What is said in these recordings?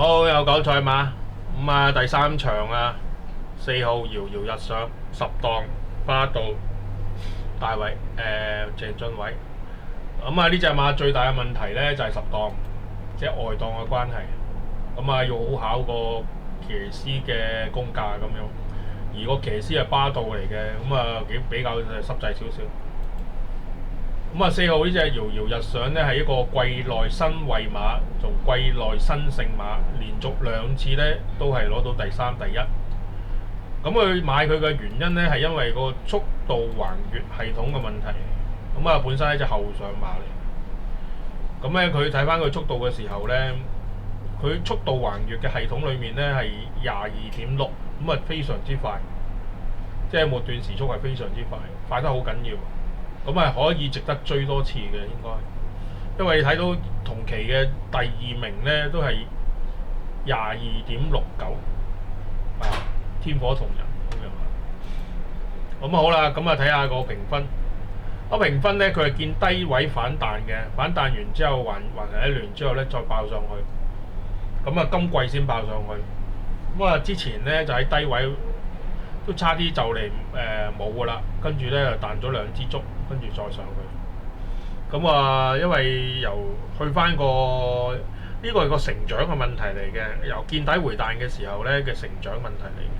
好，有九賽馬第三場啊，4號遙遙日上10檔花道大偉鄭俊偉。呢隻馬最大嘅問題咧就係10檔，即係外檔嘅關係。要好考個騎師嘅功架咁樣，而個騎師係巴道嚟嘅，比較濕滯少少。4號呢隻遙遙日上咧係一個季內新位馬同季內新勝馬，連續2次咧都係攞到第3、第1。佢買佢嘅原因咧係因為個速度橫越系統嘅問題。本身係隻後上馬嚟。佢睇翻佢速度嘅時候咧，佢速度橫越嘅系統裡面咧係22.6，非常之快，即係末段時速係非常之快，快得好緊要。可以值得追多次嘅應該，因為你睇到同期嘅第2名咧都係22.69天火同人咁樣。好啦，睇下個評分。評分咧佢係見低位反彈嘅，反彈完之後還係一輪之後咧再爆上去。今季先爆上去。之前咧就喺低位都差啲就嚟冇噶啦，跟住咧就彈咗2支竹，跟住再上去。因為去翻呢個係個成長嘅問題嚟嘅，由見底回彈嘅時候咧嘅成長問題嚟嘅。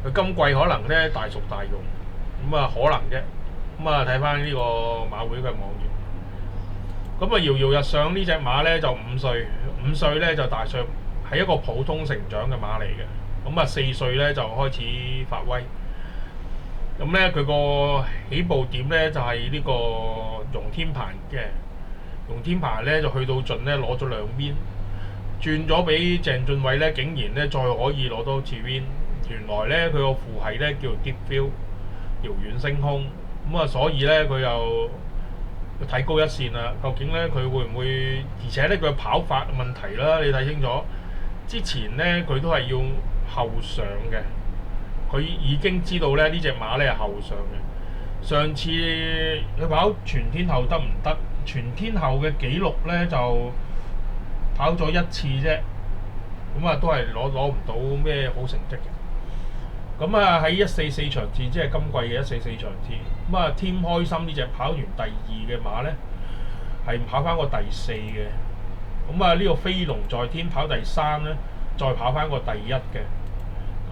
佢今季可能咧大熟大用，可能啫。睇翻呢個馬會嘅網頁。遙遙日上呢隻馬咧就5歲，5歲咧就大上係一個普通成長嘅馬嚟嘅。4歲咧就開始發威。佢個起步點咧就係呢個容天鵬嘅。容天鵬咧就去到盡咧攞咗2 win，轉咗俾鄭俊偉咧，竟然咧再可以攞多次 win。原來咧佢個父系咧叫 Deep Field 遙遠星空。所以咧佢又睇高一線啦。究竟咧佢會唔會？而且咧佢跑法問題啦，你睇清楚。之前咧佢都係要後上嘅，佢已經知道咧呢隻馬咧係後上嘅。上次佢跑全天候得唔得？全天候嘅紀錄咧就跑咗1次啫，都係攞唔到咩好成績嘅。喺144場次，即係今季嘅144場次。添開心呢隻跑完第2嘅馬咧，係跑翻個第4嘅。呢個飛龍在天跑第3咧，再跑翻個第1嘅，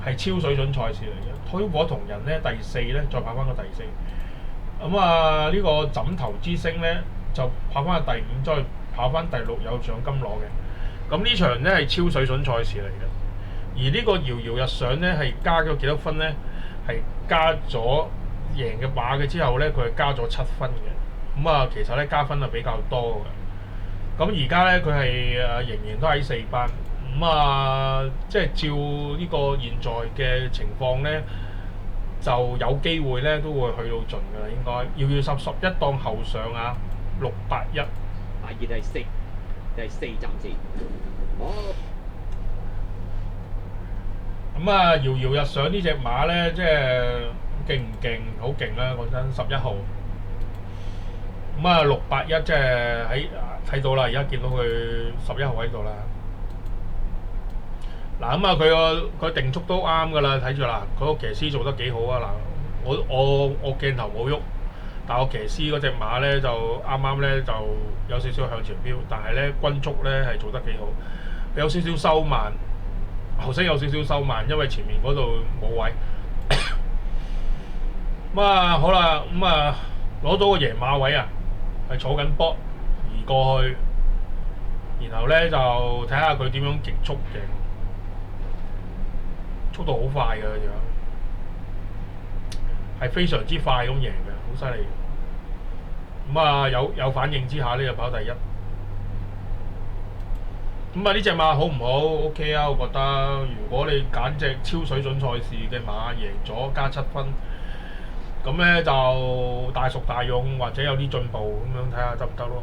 係超水準賽事嚟嘅。推火同人咧第4咧，再跑翻個第4。呢個枕頭之星咧就跑翻個第5，再跑翻第6有獎金攞嘅。呢場咧係超水準賽事嚟嘅。而呢個遙遙日上咧係加咗幾多分咧？係加咗贏嘅馬嘅之後咧，佢係加咗7分嘅。其實咧加分係比較多嘅。而家咧佢係仍然都喺4班。即係照呢個現在嘅情況咧，就有機會咧都會去到盡㗎啦。應該遙遙11檔後上啊，681。第4暫時。遙遙日上呢隻馬咧，即係勁唔勁？好勁啦！講真，11號。681即係睇到啦，而家見到佢11號喺度啦。佢定速都啱㗎啦，睇住啦，佢個騎師做得幾好啊！我鏡頭冇喐，但係我騎師嗰隻馬咧就啱啱咧就有少少向前飆，但係咧均速咧係做得幾好，有少少收慢。後生有少少收慢，因為前面嗰度冇位。好啦，攞到個贏馬位啊，係坐緊波移過去，然後咧就睇下佢點樣極速贏，速度好快嘅樣，係非常之快咁贏嘅，好犀利。有反應之下咧就跑第1。呢隻馬好唔好 ？OK 啊，我覺得。如果你揀隻超水準賽事嘅馬贏咗加7分，咁咧就大熟大用或者有啲進步咁樣，睇下得唔得咯？